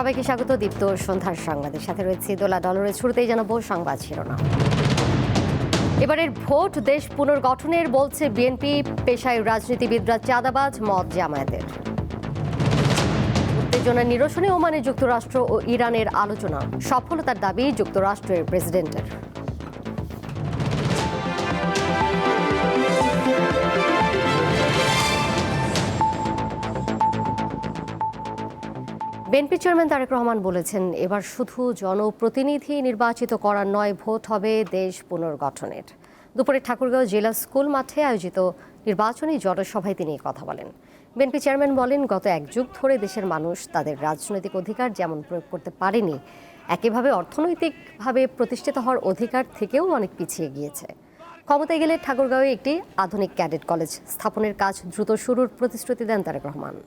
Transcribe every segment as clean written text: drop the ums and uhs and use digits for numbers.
সবাইকে স্বাগত দীপ্ত সন্ধ্যার সংবাদের সাথে রয়েছে দোলা ডলরের। শুরুতেই জানাবো সংবাদ শিরোনাম। এবারের ভোট দেশ পুনর্গঠনের বলছে বিএনপি, পেশায় রাজনীতিবিদরা চাঁদাবাজ, মত জামায়াতের। উত্তেজনা নিরসনে ওমানে যুক্তরাষ্ট্র ও ইরানের আলোচনা, সফলতার দাবি যুক্তরাষ্ট্রের প্রেসিডেন্টের। বিএনপি চেয়ারম্যান তারেক রহমান বলেছেন, এবার শুধু জনপ্রতিনিধি নির্বাচিত করার নয়, ভোট হবে দেশ পুনর্গঠনের। দুপুরে ঠাকুরগাঁও জেলা স্কুল মাঠে আয়োজিত নির্বাচনী জনসভায় তিনি কথা বলেন। বিএনপি চেয়ারম্যান বলেন, গত এক যুগ ধরে দেশের মানুষ তাদের রাজনৈতিক অধিকার যেমন প্রয়োগ করতে পারেনি, একইভাবে অর্থনৈতিকভাবে প্রতিষ্ঠিত হওয়ার অধিকার থেকেও অনেক পিছিয়ে গিয়েছে। ক্ষমতায় গেলে ঠাকুরগাঁওয়ে একটি আধুনিক ক্যাডেট কলেজ স্থাপনের কাজ দ্রুত শুরুর প্রতিশ্রুতি দেন তারেক রহমান।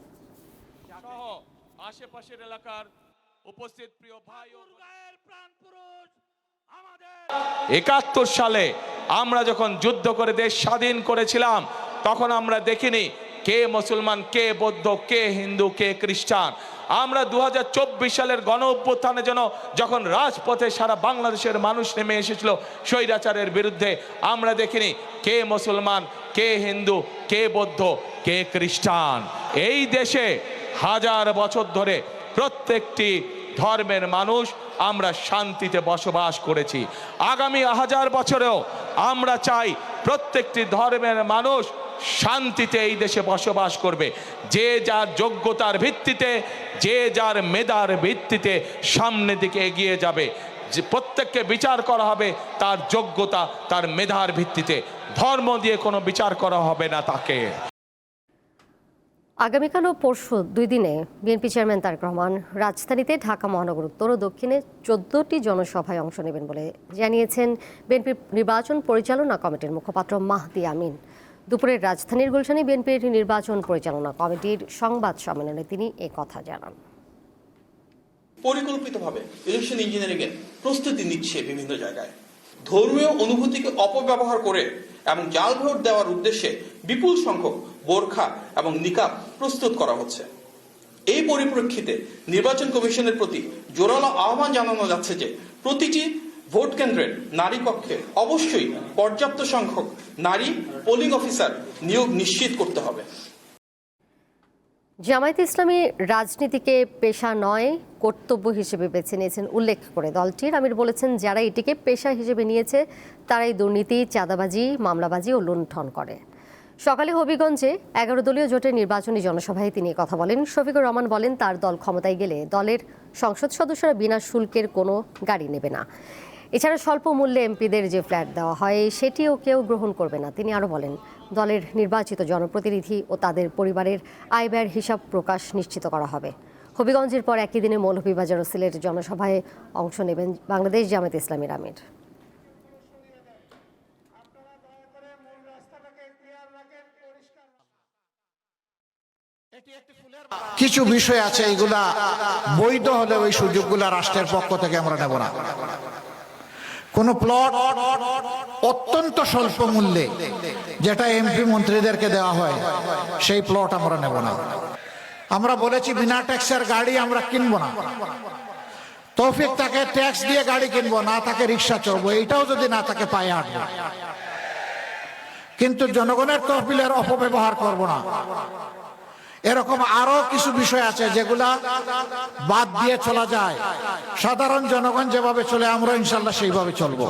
আশেপাশের এলাকার উপস্থিত প্রিয় ভাই ও ৭১ সালে আমরা যখন যুদ্ধ করে দেশ স্বাধীন করেছিলাম, তখন আমরা দেখিনি কে মুসলমান, কে বৌদ্ধ, কে হিন্দু, কে খ্রিস্টান। আমরা ২০২৪ সালের গণ অভ্যুত্থানে যখন রাজপথে সারা বাংলাদেশের মানুষ নেমে এসেছিল স্বৈরাচারের বিরুদ্ধে, আমরা দেখিনি কে মুসলমান, কে হিন্দু, কে বৌদ্ধ, কে খ্রিস্টান। এই দেশে হাজার বছর ধরে প্রত্যেকটি ধর্মের মানুষ আমরা শান্তিতে বসবাস করেছি। আগামী হাজার বছরেও আমরা চাই প্রত্যেকটি ধর্মের মানুষ শান্তিতে এই দেশে বসবাস করবে। যে যার যোগ্যতার ভিত্তিতে, যে যার মেধার ভিত্তিতে সামনের দিকে এগিয়ে যাবে। যে প্রত্যেককে বিচার করা হবে তার যোগ্যতা, তার মেধার ভিত্তিতে, ধর্ম দিয়ে কোনো বিচার করা হবে না তাকে। আগামীকাল ও পরশু 2 দিনে বিএনপি চেয়ারম্যান তারেক রহমান রাজধানীতে, ঢাকা মহানগর উত্তর ও দক্ষিণে 14টি জনসভায় অংশ নেবেন বলে জানিয়েছেন বিএনপির নির্বাচন পরিচালনা কমিটির মুখপাত্র মাহদি আমিন। দুপুরে রাজধানীর গুলশানে বিএনপির নির্বাচন পরিচালনা কমিটির সংবাদ সম্মেলনে তিনি কথা জানান। পরিকল্পিতভাবে ইলেকশন ইঞ্জিনিয়ারিংয়ের প্রস্তুতি নিচ্ছে বিভিন্ন জায়গায়। ধর্মীয় অনুভূতিকে অপব্যবহার করে এবং জাল ভোট দেওয়ার উদ্দেশ্যে বিপুল সংখ্যক বোরখা এবং নিকাব প্রস্তুত করা হচ্ছে। এই পরিপ্রেক্ষিতে নির্বাচন কমিশনের প্রতি জোরালো আহ্বান জানানো যাচ্ছে যে প্রতিটি ভোট কেন্দ্রের নারী কক্ষে অবশ্যই পর্যাপ্ত সংখ্যক নারী পোলিং অফিসার নিয়োগ নিশ্চিত করতে হবে। জামায়াতে ইসলামী রাজনীতিকে পেশা নয়, কর্তব্য হিসেবে বেছে নিয়েছেন উল্লেখ করে দলটির আমির বলেছেন, যারা এটিকে পেশা হিসেবে নিয়েছে তারাই দুর্নীতি, চাঁদাবাজি, মামলাবাজি ও লুণ্ঠন করে। সকালে হবিগঞ্জে 11 দলীয় জোটের নির্বাচনী জনসভায় তিনি কথা বলেন। শফিকুর রহমান বলেন, তার দল ক্ষমতায় গেলে দলের সংসদ সদস্যরা বিনা শুল্কের কোনো গাড়ি নেবে না। এছাড়া স্বল্প মূল্যে এমপিদের যে ফ্ল্যাট দেওয়া হয় সেটিও কেউ গ্রহণ করবে না। তিনি আরও বলেন, দলের নির্বাচিত জনপ্রতিনিধি ও তাদের পরিবারের আয় ব্যয়ের হিসাব প্রকাশ নিশ্চিত করা হবে। হবিগঞ্জের পর একই দিনে মৌলভীবাজার ও সিলেট জনসভায় অংশ নেবেন বাংলাদেশ জামায়াতে ইসলামীর আমির। কিছু বিষয় আছে, এগুলা বৈধ হলে ওই সুযোগগুলা রাষ্ট্রের পক্ষ থেকে আমরা নেব না। কোন প্লট অত্যন্ত স্বল্প মূল্যে যেটা এমপি মন্ত্রীদেরকে দেওয়া হয়, সেই প্লট আমরা নেব না। আমরা বলেছি বিনা ট্যাক্সের গাড়ি আমরা কিনবো না। তৌফিক তাকে ট্যাক্স দিয়ে গাড়ি কিনবো না, তাকে রিক্সা চড়বো, এইটাও যদি না তাকে পায়ে হাঁটবো। কিন্তু জনগণের তহবিলের অপব্যবহার করব না। এরকম আরো কিছু বিষয় আছে যেগুলা বাদ দিয়ে চলা যায়। সাধারণ জনগণ যেভাবে চলে আমরা ইনশাল্লাহ সেইভাবে চলবো।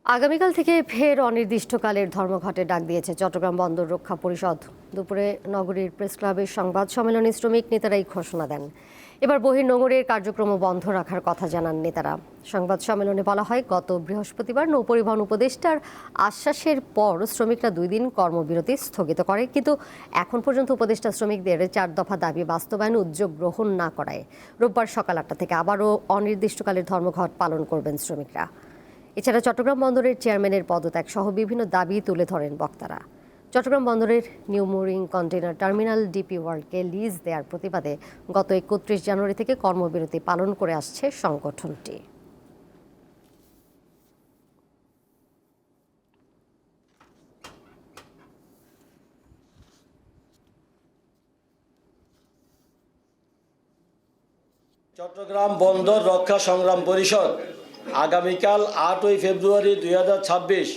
আগামীকাল থেকে ফের অনির্দিষ্টকালের ধর্মঘটে ডাক দিয়েছে চট্টগ্রাম বন্দর রক্ষা পরিষদ। দুপুরে নগরীর প্রেস ক্লাবের সংবাদ সম্মেলনে শ্রমিক নেতারাই ঘোষণা দেন, এবার বহির্নোঙরের কার্যক্রম বন্ধ রাখার কথা জানান নেতারা। সংবাদ সম্মেলনে বলা হয়, গত বৃহস্পতিবার নৌপরিবহন উপদেষ্টার আশ্বাসের পর শ্রমিকরা 2 দিন কর্মবিরতি স্থগিত করে, কিন্তু এখন পর্যন্ত উপদেষ্টা শ্রমিকদের 4 দফা দাবি বাস্তবায়নে উদ্যোগ গ্রহণ না করায় রোববার সকাল 8টা থেকে আবারও অনির্দিষ্টকালের ধর্মঘট পালন করবেন শ্রমিকরা। এছাড়া চট্টগ্রাম বন্দরের চেয়ারম্যানের পদত্যাগ সহ বিভিন্ন দাবি তুলে ধরেন বক্তারা। চট্টগ্রাম বন্দরের new mooring container terminal DP ওয়ার্ল্ডকে লিজ দেওয়ার প্রতিবাদে গত 31 জানুয়ারি থেকে কর্মবিরতি পালন করে আসছে সংগঠনটি। চট্টগ্রাম বন্দর রক্ষা সংগ্রাম পরিষদ আগামীকাল 8ই ফেব্রুয়ারি 2026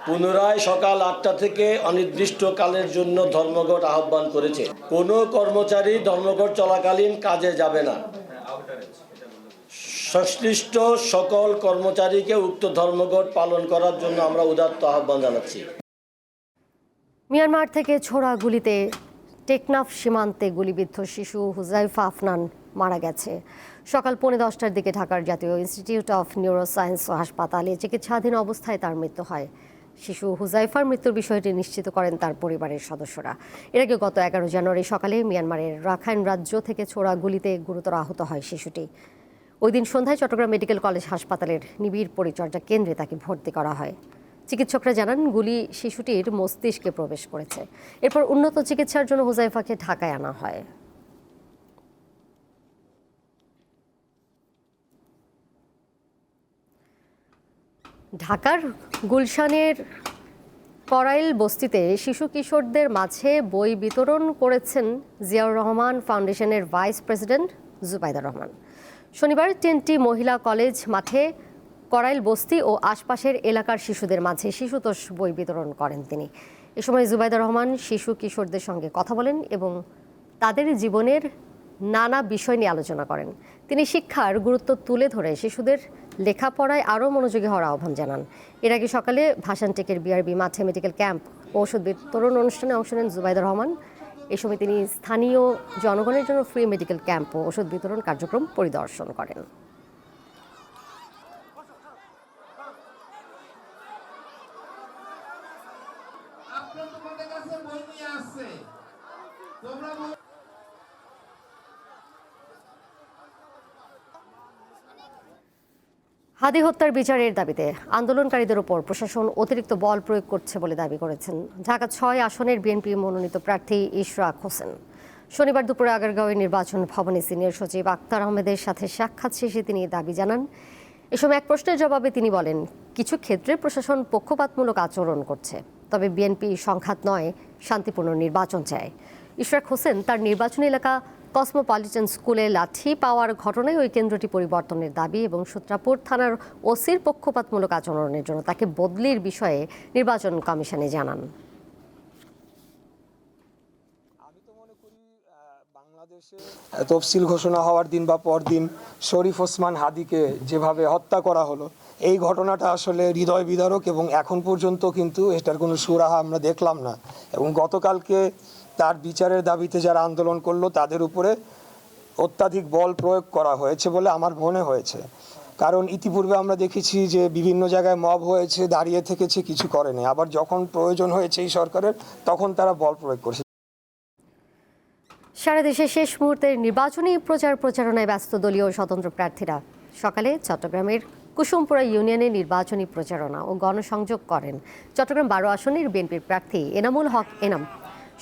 পুনরায় সকাল 8টা থেকে অনির্দিষ্টকালের জন্য ধর্মঘট আহ্বান করেছে। কোনো কর্মচারী ধর্মঘট চলাকালীন কাজে যাবে না। সংশ্লিষ্ট সকল কর্মচারীকে উক্ত ধর্মঘট পালন করার জন্য আমরা উদাত্ত আহ্বান জানাচ্ছি। মিয়ানমার থেকে ছোড়া গুলিতে টেকনাফ সীমান্তে গুলিবিদ্ধ শিশু হুজাইফা আফনান মারা গেছে। সকাল 10:45টার দিকে ঢাকার জাতীয় ইনস্টিটিউট অফ নিউরোসায়েন্স হাসপাতালে চিকিৎসাধীন অবস্থায় তার মৃত্যু হয়। শিশু হুজাইফার মৃত্যুর বিষয়টি নিশ্চিত করেন তার পরিবারের সদস্যরা। এর আগে গত 11 জানুয়ারি সকালে মিয়ানমারের রাখাইন রাজ্য থেকে ছোড়া গুলিতে গুরুতর আহত হয় শিশুটি। ওই দিন সন্ধ্যায় চট্টগ্রাম মেডিকেল কলেজ হাসপাতালের নিবিড় পরিচর্যা কেন্দ্রে তাকে ভর্তি করা হয়। চিকিৎসকরা জানান গুলি শিশুটির মস্তিষ্কে প্রবেশ করেছে। এরপর উন্নত চিকিৎসার জন্য হুজাইফাকে ঢাকায় আনা হয়। ঢাকার গুলশানের করাইল বস্তিতে শিশু কিশোরদের মাঝে বই বিতরণ করেছেন জিয়াউর রহমান ফাউন্ডেশনের ভাইস প্রেসিডেন্ট জুবাইদা রহমান। শনিবার 10টি মহিলা কলেজ মাঠে করাইল বস্তি ও আশপাশের এলাকার শিশুদের মাঝে শিশুতোষ বই বিতরণ করেন তিনি। এ সময় জুবাইদা রহমান শিশু কিশোরদের সঙ্গে কথা বলেন এবং তাদের জীবনের নানা বিষয় নিয়ে আলোচনা করেন। তিনি শিক্ষার গুরুত্ব তুলে ধরে শিশুদের লেখাপড়ায় আরও মনোযোগী হওয়ার আহ্বান জানান। এর আগে সকালে ভাসানটেকের বিআরবি মাঠে মেডিকেল ক্যাম্প ও ওষুধ বিতরণ অনুষ্ঠানে অংশ নেন জুবাইদা রহমান। এ সময় তিনি স্থানীয় জনগণের জন্য ফ্রি মেডিকেল ক্যাম্প ও ওষুধ বিতরণ কার্যক্রম পরিদর্শন করেন। হাদি হত্যার বিচারের দাবিতে আন্দোলনকারীদের ওপর প্রশাসন অতিরিক্ত বল প্রয়োগ করছে বলে দাবি করেছেন ঢাকা 6 আসনের বিএনপি মনোনীত প্রার্থী ইশরাক হোসেন। শনিবার দুপুরে আগারগাঁওয়ের নির্বাচন ভবনে সিনিয়র সচিব আক্তার আহমেদের সাথে সাক্ষাৎ শেষে তিনি দাবি জানান। এ সময় এক প্রশ্নের জবাবে তিনি বলেন, কিছু ক্ষেত্রে প্রশাসন পক্ষপাতমূলক আচরণ করছে, তবে বিএনপি সংঘাত নয়, শান্তিপূর্ণ নির্বাচন চায়। ইশরাক হোসেন তার নির্বাচনী এলাকা কসমোপলিটন স্কুলে লাঠি পাওয়ার ঘটনায় ওই কেন্দ্রটি পরিবর্তনের দাবি এবং সূত্রাপুর থানার ওসির পক্ষপাতমূলক আচরণের জন্য তাকে বদলির বিষয়ে নির্বাচন কমিশনে জানান। তফসিল ঘোষণা হওয়ার দিন বা পরদিন শরীফ ওসমান হাদিকে যেভাবে হত্যা করা হলো, এই ঘটনাটা আসলে হৃদয় বিদারক এবং এখন পর্যন্ত কিন্তু এটার কোনো সুরাহা আমরা দেখলাম না। এবং গতকালকে তার বিচারের দাবিতে যারা আন্দোলন করলো তাদের উপরে অত্যাধিক বল প্রয়োগ করা হয়েছে বলে আমার মনে হয়েছে। কারণ ইতিপূর্বে আমরা দেখেছি যে বিভিন্ন জায়গায় মব হয়েছে, দাঁড়িয়ে থেকেছে, কিছু করেনি। আবার যখন প্রয়োজন হয়েছে এই সরকারের, তখন তারা বল প্রয়োগ করছে। সারা দেশে শেষ মুহূর্তের নির্বাচনী প্রচারণায় ব্যস্ত দলীয় স্বতন্ত্র প্রার্থীরা সকালে চট্টগ্রামের কুসুমপুরা ইউনিয়নে নির্বাচনী প্রচারণা ও গণসংযোগ করেন চট্টগ্রাম 12 আসনের বিএনপির প্রার্থী এনামুল হক এনাম।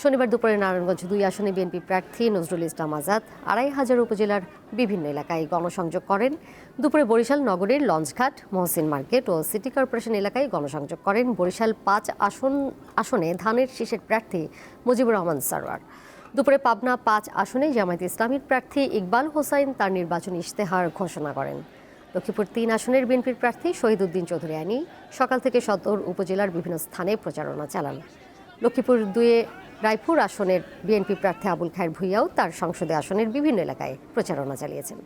শনিবার দুপুরে নারায়ণগঞ্জ 2 আসনে বিএনপি প্রার্থী নজরুল ইসলাম আজাদ 2500 উপজেলার বিভিন্ন এলাকায় গণসংযোগ করেন। দুপুরে বরিশাল নগরীর লঞ্চঘাট, মহসিন মার্কেট ও সিটি কর্পোরেশন এলাকায় গণসংযোগ করেন বরিশাল 5 আসনে ধানের শীষের প্রার্থী মুজিবুর রহমান সারোয়ার। দুপুরে পাবনা 5 আসনে জামায়াত ইসলামীর প্রার্থী ইকবাল হোসাইন তার নির্বাচনী ইশতেহার ঘোষণা করেন। লক্ষ্মীপুর 3 আসনের বিএনপির প্রার্থী শহীদ উদ্দিন চৌধুরী আইনি সকাল থেকে সদর উপজেলার বিভিন্ন স্থানে প্রচারণা চালান। লক্ষ্মীপুর 2 রায়পুর আসনের বিএনপি প্রার্থী আবুল খায়ের ভুইয়াও তার সংসদীয় আসনের বিভিন্ন এলাকায় প্রচারণা চালিয়েছেন।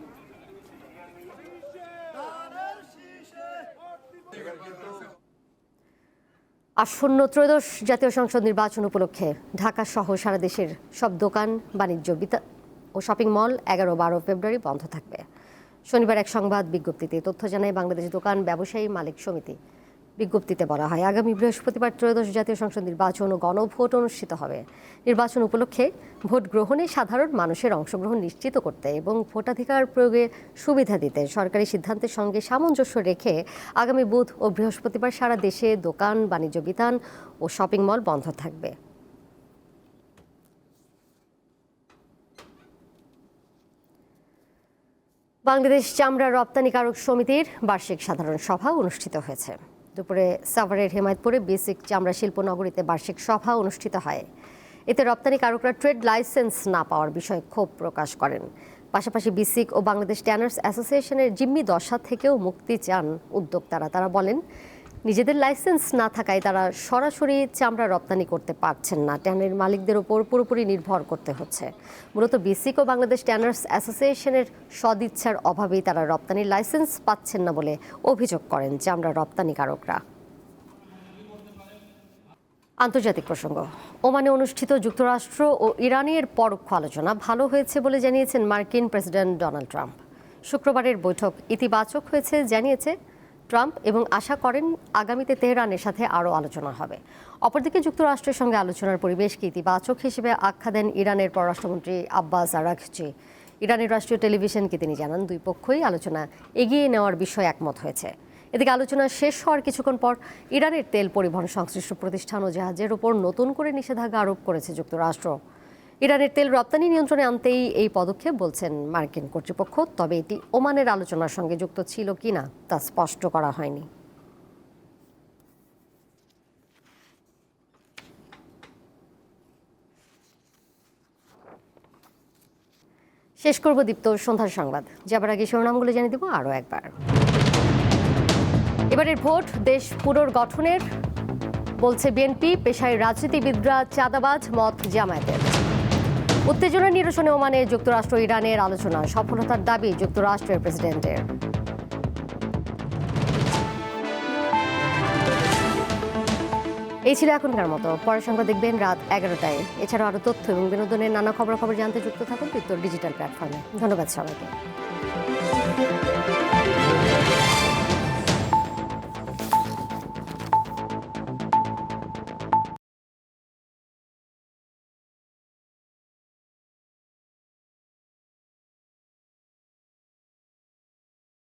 আসন্ন ত্রয়োদশ জাতীয় সংসদ নির্বাচন উপলক্ষে ঢাকা সহ সারা দেশের সব দোকান, বাণিজ্য ও শপিং মল 11-12 ফেব্রুয়ারি বন্ধ থাকবে। শনিবার এক সংবাদ বিজ্ঞপ্তিতে তথ্য জানায় বাংলাদেশ দোকান ব্যবসায়ী মালিক সমিতি। বিজ্ঞপ্তিতে বলা হয়, আগামী বৃহস্পতিবার ত্রয়োদশ জাতীয় সংসদ নির্বাচন ও গণভোট অনুষ্ঠিত হবে। নির্বাচন উপলক্ষে ভোট গ্রহণে সাধারণ মানুষের অংশগ্রহণ নিশ্চিত করতে এবং ভোটাধিকার প্রয়োগে সুবিধা দিতে সরকারি সিদ্ধান্তের সঙ্গে সামঞ্জস্য রেখে আগামী বুধ ও বৃহস্পতিবার সারা দেশে দোকান, বাণিজ্য বিতান ও শপিং মল বন্ধ থাকবে। বাংলাদেশ চামড়া রপ্তানিকারক সমিতির বার্ষিক সাধারণ সভা অনুষ্ঠিত হয়েছে। দুপুরে সাভারের হেমায়তপুরে বেসিক চামড়া শিল্প নগরীতে বার্ষিক সভা অনুষ্ঠিত হয়। এতে রপ্তানিকারকরা ট্রেড লাইসেন্স না পাওয়ার বিষয়ে ক্ষোভ প্রকাশ করেন। পাশাপাশি বিসিক ও বাংলাদেশ ট্যানার্স অ্যাসোসিয়েশনের জিম্মি দশা থেকেও মুক্তি চান উদ্যোক্তারা। তারা বলেন, নিজেদের লাইসেন্স না থাকায় তারা সরাসরি চামড়া রপ্তানি করতে পারছেন না, ট্যানারি মালিকদের ওপর পুরোপুরি নির্ভর করতে হচ্ছে। মূলত বিসিক ও বাংলাদেশ ট্যানার্স অ্যাসোসিয়েশনের সদিচ্ছার অভাবেই তারা রপ্তানির লাইসেন্স পাচ্ছেন না বলে অভিযোগ করেন চামড়া রপ্তানিকারকরা। আন্তর্জাতিক প্রসঙ্গ, ওমানে অনুষ্ঠিত যুক্তরাষ্ট্র ও ইরানের পরোক্ষ আলোচনা ভালো হয়েছে বলে জানিয়েছেন মার্কিন প্রেসিডেন্ট ডোনাল্ড ট্রাম্প। শুক্রবারের বৈঠক ইতিবাচক হয়েছে জানিয়েছে ট্রাম্প এবং আশা করেন আগামীতে তেহরানের সাথে আরও আলোচনা হবে। অপরদিকে যুক্তরাষ্ট্রের সঙ্গে আলোচনার পরিবেশকে ইতিবাচক হিসেবে আখ্যা দেন ইরানের পররাষ্ট্রমন্ত্রী আব্বাস আরাঘচি। ইরানের রাষ্ট্রীয় টেলিভিশনকে তিনি জানান, দুই পক্ষই আলোচনা এগিয়ে নেওয়ার বিষয়ে একমত হয়েছে। এদিকে আলোচনা শেষ হওয়ার কিছুক্ষণ পর ইরানের তেল পরিবহন সংশ্লিষ্ট প্রতিষ্ঠান ও জাহাজের ওপর নতুন করে নিষেধাজ্ঞা আরোপ করেছে যুক্তরাষ্ট্র। ইরানের তেল রপ্তানি নিয়ন্ত্রণে আনতেই এই পদক্ষেপ বলছেন মার্কিন কর্তৃপক্ষ, তবে এটি ওমানের আলোচনার সঙ্গে যুক্ত ছিল কিনা তা স্পষ্ট করা হয়নি। শেষ করব দীপ্ত সন্ধ্যার সংবাদ, যাবার আগে শিরোনামগুলো জানিয়ে দেব আরও একবার। এবারের ভোট দেশ পুনর্গঠনের বলছে বিএনপি, পেশায় রাজনীতিবিদরা চাঁদাবাজ, মত জামায়াতের। উত্তেজনা নিরসনে ওমানে যুক্তরাষ্ট্র ইরানের আলোচনা, সফলতার দাবি যুক্তরাষ্ট্রের প্রেসিডেন্টের। এই ছিল এখনকার মতো। পরের সংবাদ দেখবেন রাত 11টায়। এছাড়াও আরও তথ্য এবং বিনোদনের নানা খবরাখবর জানতে যুক্ত থাকুন দীপ্তর ডিজিটাল প্ল্যাটফর্মে। ধন্যবাদ সবাইকে।